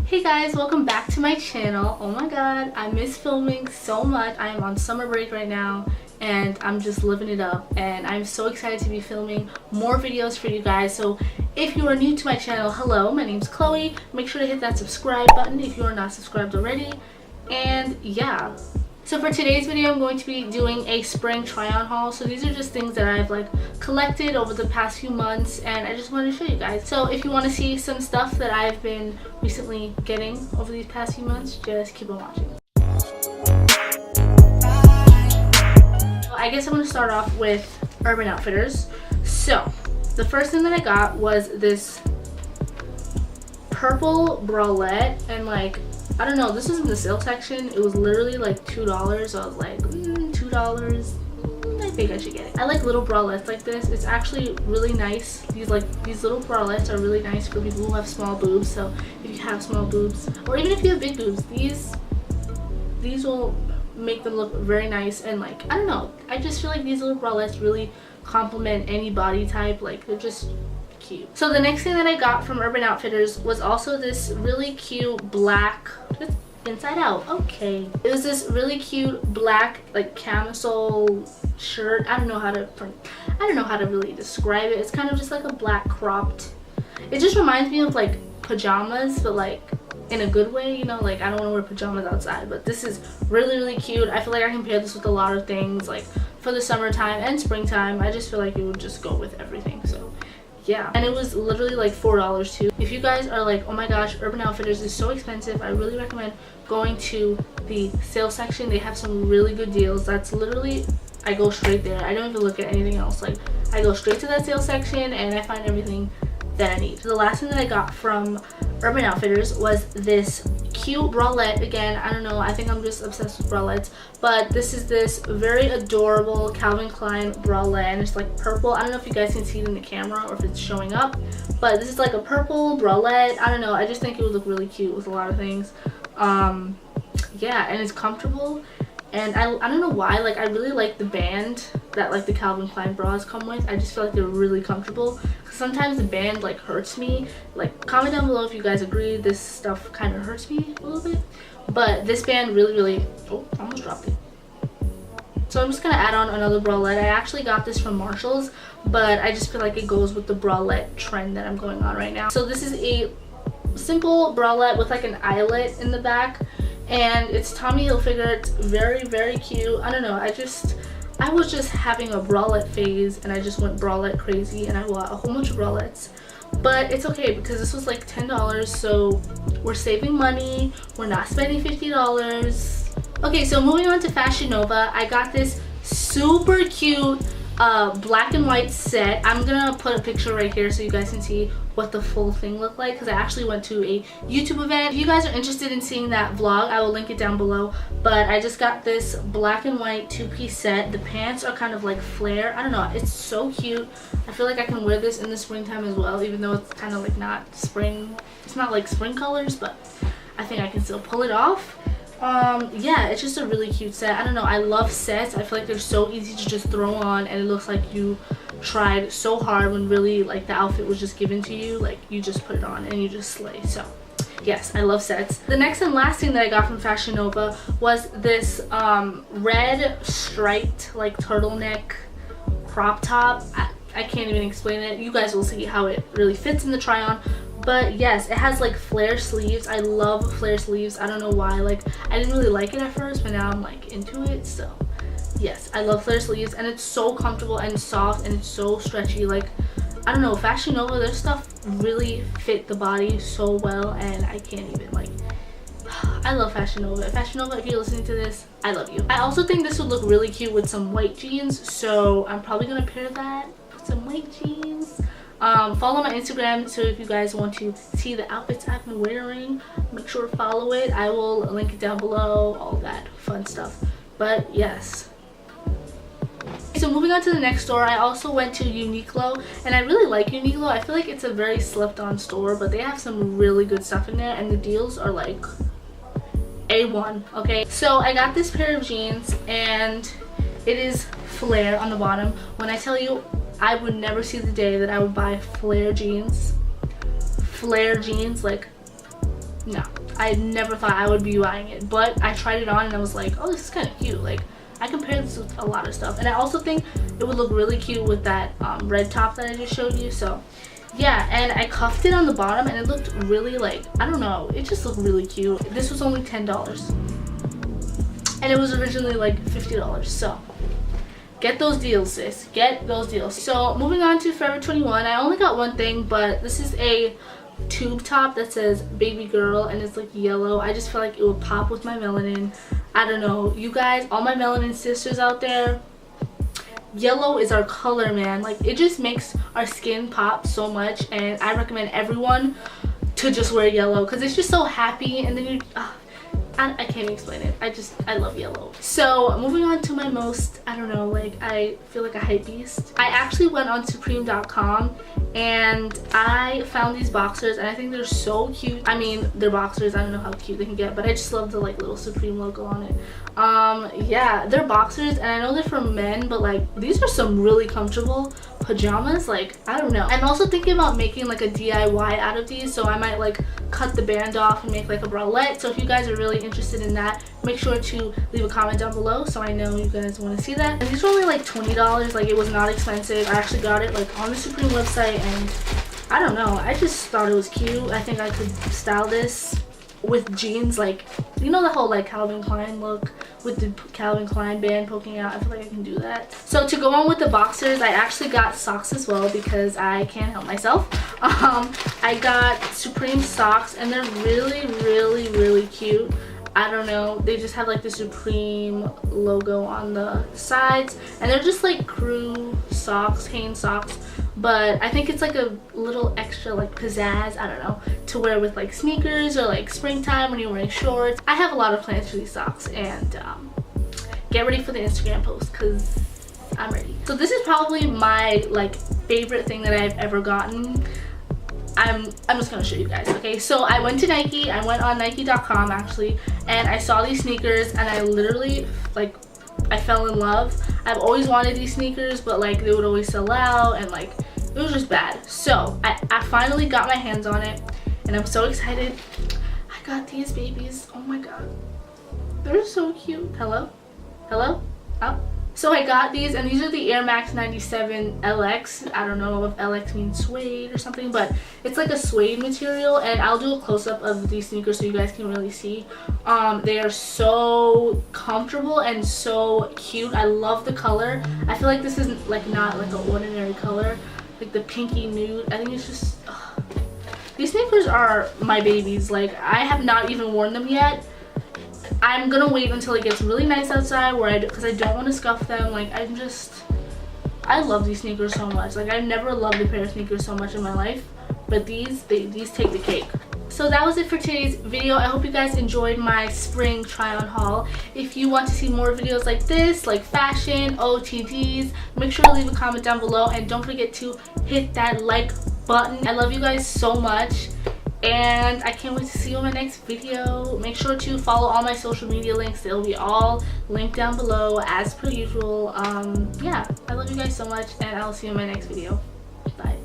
Hey guys, welcome back to my channel. Oh my god, I miss filming so much. I am on summer break right now and I'm just living it up, and I'm so excited to be filming more videos for you guys. So if you are new to my channel, hello, my name's Chloe. Make sure to hit that subscribe button if you are not subscribed already. And yeah, so for today's video I'm going to be doing a spring try-on haul. So these are just things that I've collected over the past few months, and I just wanted to show you guys. So if you want to see some stuff that I've been recently getting over these past few months, just keep on watching. I guess I'm going to start off with Urban Outfitters. So the first thing that I got was this purple bralette, and I don't know, this was in the sale section. It was literally like $2. I was like, $2, I think I should get it. I like little bralettes like this. It's actually really nice. These little bralettes are really nice for people who have small boobs. So if you have small boobs, or even if you have big boobs, these will make them look very nice. And I don't know, I just feel like these little bralettes really complement any body type. They're just cute. So the next thing that I got from Urban Outfitters was also this really cute black, inside out, okay, it was this really cute black camisole shirt. I don't know how to really describe it. It's kind of just like a black cropped, it just reminds me of pajamas, but in a good way, you know. I don't want to wear pajamas outside, but this is really cute. I feel like I can pair this with a lot of things, for the summertime and springtime. I just feel like it would just go with everything. So yeah, and it was literally $4 too. If you guys are oh my gosh, Urban Outfitters is so expensive, I really recommend going to the sale section. They have some really good deals. That's literally, I go straight there. I don't even look at anything else. I go straight to that sale section and I find everything that I need. So the last thing that I got from Urban Outfitters was this cute bralette. Again, I don't know, I think I'm just obsessed with bralettes, but this is this very adorable Calvin Klein bralette, and it's purple. I don't know if you guys can see it in the camera or if it's showing up, but this is a purple bralette. I don't know, I just think it would look really cute with a lot of things. Yeah, and it's comfortable, and I don't know why, I really like the band that the Calvin Klein bras come with. I just feel like they're really comfortable. Sometimes the band hurts me. Comment down below if you guys agree. This stuff kind of hurts me a little bit, but this band really, oh, I almost dropped it. So I'm just gonna add on another bralette. I actually got this from Marshall's, but I just feel like it goes with the bralette trend that I'm going on right now. So this is a simple bralette with an eyelet in the back, and it's Tommy Hilfiger. It's very cute. I don't know, I was just having a bralette phase, and I just went bralette crazy, and I bought a whole bunch of bralettes. But it's okay because this was $10, so we're saving money. We're not spending $50. Okay, so moving on to Fashion Nova, I got this super cute black and white set. I'm gonna put a picture right here so you guys can see what the full thing looked like, because I actually went to a YouTube event. If you guys are interested in seeing that vlog, I will link it down below. But I just got this black and white two-piece set. The pants are kind of flare. I don't know, it's so cute. I feel like I can wear this in the springtime as well, even though it's kind of not spring. It's not spring colors, but I think I can still pull it off. Yeah, it's just a really cute set. I don't know, I love sets. I feel like they're so easy to just throw on, and it looks like you tried so hard when really the outfit was just given to you. You just put it on and you just slay. So yes, I love sets. The next and last thing that I got from Fashion Nova was this red striped turtleneck crop top. I can't even explain it. You guys will see how it really fits in the try on. But yes, it has flare sleeves. I love flare sleeves. I don't know why. I didn't really like it at first, but now I'm into it. So yes, I love flare sleeves, and it's so comfortable and soft, and it's so stretchy. I don't know, Fashion Nova, their stuff really fit the body so well, and I can't even I love Fashion Nova. Fashion Nova, if you're listening to this, I love you. I also think this would look really cute with some white jeans, so I'm probably gonna pair that with some white jeans. Follow my Instagram, so if you guys want to see the outfits I've been wearing, make sure to follow it. I will link it down below, all that fun stuff. But yes, so moving on to the next store, I also went to Uniqlo, and I really like Uniqlo. I feel like it's a very slept on store, but they have some really good stuff in there, and the deals are A1. Okay, so I got this pair of jeans, and it is flare on the bottom. When I tell you, I would never see the day that I would buy flare jeans. Flare jeans, no, I never thought I would be buying it, but I tried it on and I was like, oh, this is kind of cute. Like, I compared this with a lot of stuff, and I also think it would look really cute with that red top that I just showed you. So yeah, and I cuffed it on the bottom and it looked really, like, I don't know, it just looked really cute. This was only $10 and it was originally like $50, so get those deals, sis, get those deals. So moving on to Forever 21, I only got one thing, but this is a tube top that says baby girl and it's like yellow. I just feel like it would pop with my melanin. I don't know, you guys, all my melanin sisters out there, yellow is our color, man. Like, it just makes our skin pop so much, and I recommend everyone to just wear yellow because it's just so happy. And then you I can't even explain it. I love yellow. So moving on to my most, I don't know, like, I feel like a hype beast. I actually went on supreme.com and I found these boxers and I think they're so cute. I mean, they're boxers, I don't know how cute they can get, but I just love the like little Supreme logo on it. Yeah, they're boxers and I know they're for men, but like these are some really comfortable pajamas. Like, I don't know. I'm also thinking about making like a DIY out of these, so I might like cut the band off and make like a bralette. So if you guys are really interested in that, make sure to leave a comment down below so I know you guys want to see that. And these were only like $20. Like, it was not expensive. I actually got it like on the Supreme website, and I don't know, I just thought it was cute. I think I could style this with jeans, like, you know, the whole like Calvin Klein look with the Calvin Klein band poking out. I feel like I can do that. So to go on with the boxers, I actually got socks as well because I can't help myself. I got Supreme socks and they're really cute. I don't know, they just have like the Supreme logo on the sides and they're just like crew socks, Hanes socks, but I think it's like a little extra like pizzazz, I don't know, to wear with like sneakers or like springtime when you're wearing shorts. I have a lot of plans for these socks, and get ready for the Instagram post because I'm ready. So this is probably my like favorite thing that I've ever gotten. I'm just gonna show you guys. Okay, so I went to Nike. I went on Nike.com actually, and I saw these sneakers and I literally, like, I fell in love. I've always wanted these sneakers, but like they would always sell out and like it was just bad. So I finally got my hands on it and I'm so excited. I got these babies. Oh my god, they're so cute. Hello, hello, oh. So I got these, and these are the Air Max 97 LX. I don't know if LX means suede or something, but it's like a suede material, and I'll do a close-up of these sneakers so you guys can really see. They are so comfortable and so cute. I love the color. I feel like this is like not like an ordinary color, like the pinky nude. I think it's just these sneakers are my babies. Like, I have not even worn them yet. I'm gonna wait until it gets really nice outside, because I don't want to scuff them. Like, I love these sneakers so much. Like, I've never loved a pair of sneakers so much in my life, but these take the cake. So that was it for today's video. I hope you guys enjoyed my spring try on haul. If you want to see more videos like this, like fashion, OTDs, make sure to leave a comment down below, and don't forget to hit that like button. I love you guys so much, and I can't wait to see you in my next video. Make sure to follow all my social media links. They'll be all linked down below as per usual. Yeah, I love you guys so much, and I'll see you in my next video. Bye.